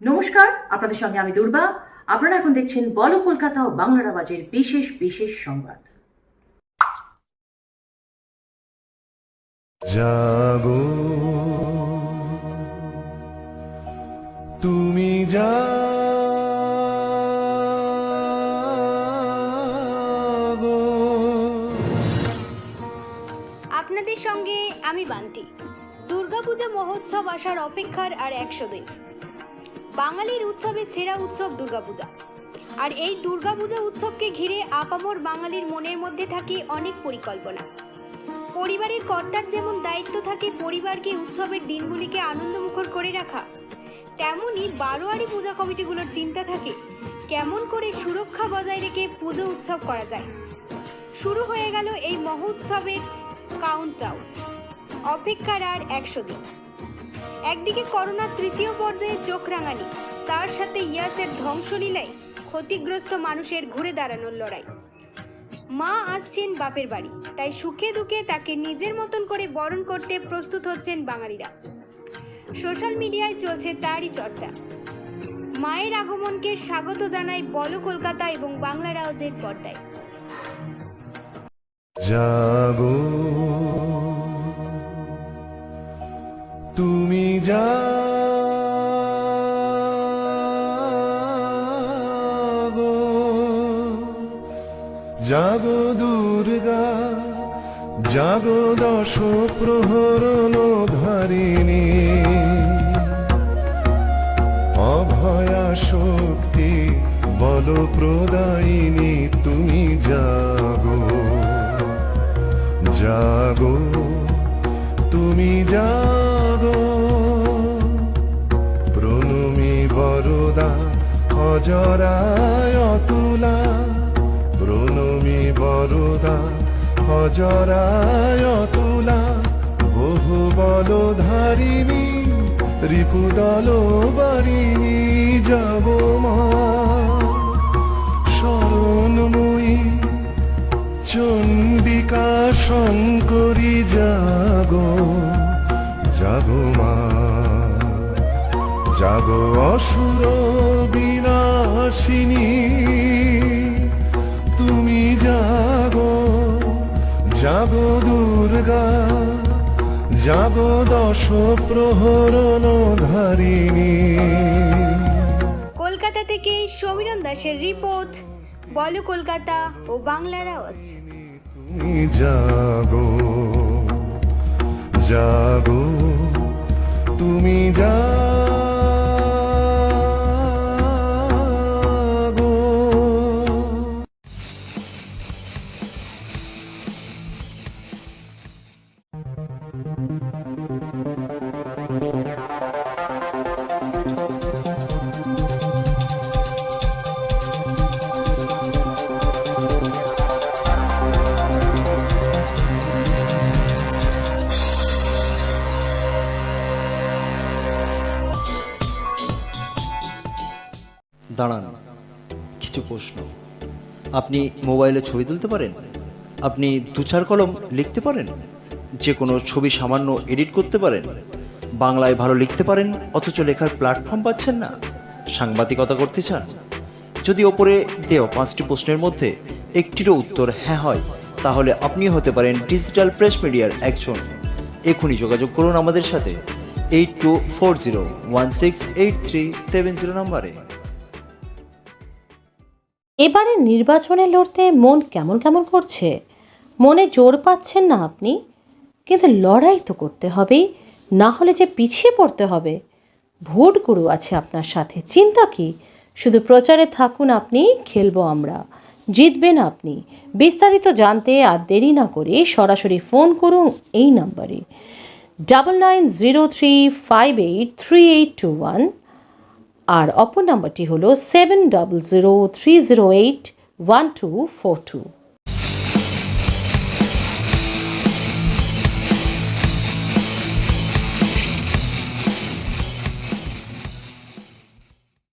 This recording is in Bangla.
নমস্কার, আপনাদের সঙ্গে আমি দুর্বা। আপনারা এখন দেখছেন বলো কলকাতা ও বাংলার আওয়াজের বিশেষ বিশেষ সংবাদ। জাগো তুমি জাগো। আপনাদের সঙ্গে আমি বান্টি। দুর্গাপূজা মহোৎসব আসার অপেক্ষার আর 100 দিন। বাঙালির উৎসবের সেরা উৎসব দুর্গাপূজা। আর এই দুর্গাপূজা উৎসবকে ঘিরে আপামর বাঙালির মনের মধ্যে থাকে অনেক পরিকল্পনা। পরিবারের কর্তার যেমন দায়িত্ব থাকে পরিবারকে উৎসবের দিনগুলিকে আনন্দমুখর করে রাখা, তেমনই বারোয়ারি পূজা কমিটিগুলোর চিন্তা থাকে কেমন করে সুরক্ষা বজায় রেখে পুজো উৎসব করা যায়। শুরু হয়ে গেল এই মহোৎসবের কাউন্টডাউন। অপেক্ষার আর 100 দিন। একদিকে করোনার তৃতীয় পর্যায়ে চোখ রাঙানি, তার সাথে ইয়াসের ধ্বংসলীলায় ক্ষতিগ্রস্ত মানুষের ঘুরে দাঁড়ানোর লড়াই। মা আসছেন বাপের বাড়ি, তাই সুখে দুঃখে তাকে নিজের মতন করে বরণ করতে প্রস্তুত হচ্ছেন বাঙালিরা। সোশ্যাল মিডিয়ায় চলছে তারই চর্চা। মায়ের আগমনকে স্বাগত জানায় বলো কলকাতা এবং বাংলার আওয়াজের পর্দায়। জাগো তুমি জাগো। জাগো দুর্গা জাগো দশ প্রহরণ ধারিণী, অভয়া শক্তি বল প্রদায়িনী তুমি জাগো। জাগো তুমি জাগো। প্রণমী বরদা অজরায় অতুলা, প্রণমী বরদা অজরায় অতুলা। বহু বল ধারিণী রিপুদল বারিণী, জাগো মা শরণময়ী চণ্ডিকা শঙ্করী, জাগো জাগো মা। জাগো অসুর বিনাশিনী তুমি জাগো। জাগো দুর্গা জাগো দশ প্রহরণ ধারিণী। কলকাতা থেকে সমীরণ দাসের রিপোর্ট, বলো কলকাতা ও বাংলার আওয়াজ। তুমি জাগো জাগো তুমি জাগো। দাঁড়ান, কিছু প্রশ্ন। আপনি মোবাইলে ছবি তুলতে পারেন? আপনি দু চার কলম লিখতে পারেন? যে কোনো ছবি সামান্য এডিট করতে পারেন? বাংলায় ভালো লিখতে পারেন অথচ লেখার প্ল্যাটফর্ম পাচ্ছেন না? সাংবাদিকতা করতে চান? যদি ওপরে দেওয়া 5টি প্রশ্নের মধ্যে একটিরও উত্তর হ্যাঁ হয়, তাহলে আপনি হতে পারেন ডিজিটাল প্রেস মিডিয়ার একজন। এখনই যোগাযোগ করুন আমাদের সাথে 8240168370 নম্বরে। এবারে নির্বাচনে লড়তে মন কেমন কেমন করছে, মনে জোর পাচ্ছেন না আপনি, কিন্তু লড়াই তো করতে হবেই, না হলে যে পিছিয়ে পড়তে হবে। ভোট গুরু আছে আপনার সাথে, চিন্তা কি? শুধু প্রচারে থাকুন আপনি, খেলবো আমরা, জিতবেন আপনি। বিস্তারিত জানতে আর দেরি না করে সরাসরি ফোন করুন এই নাম্বারে 9903583821, আর অপর নাম্বারটি হলো 7003081242।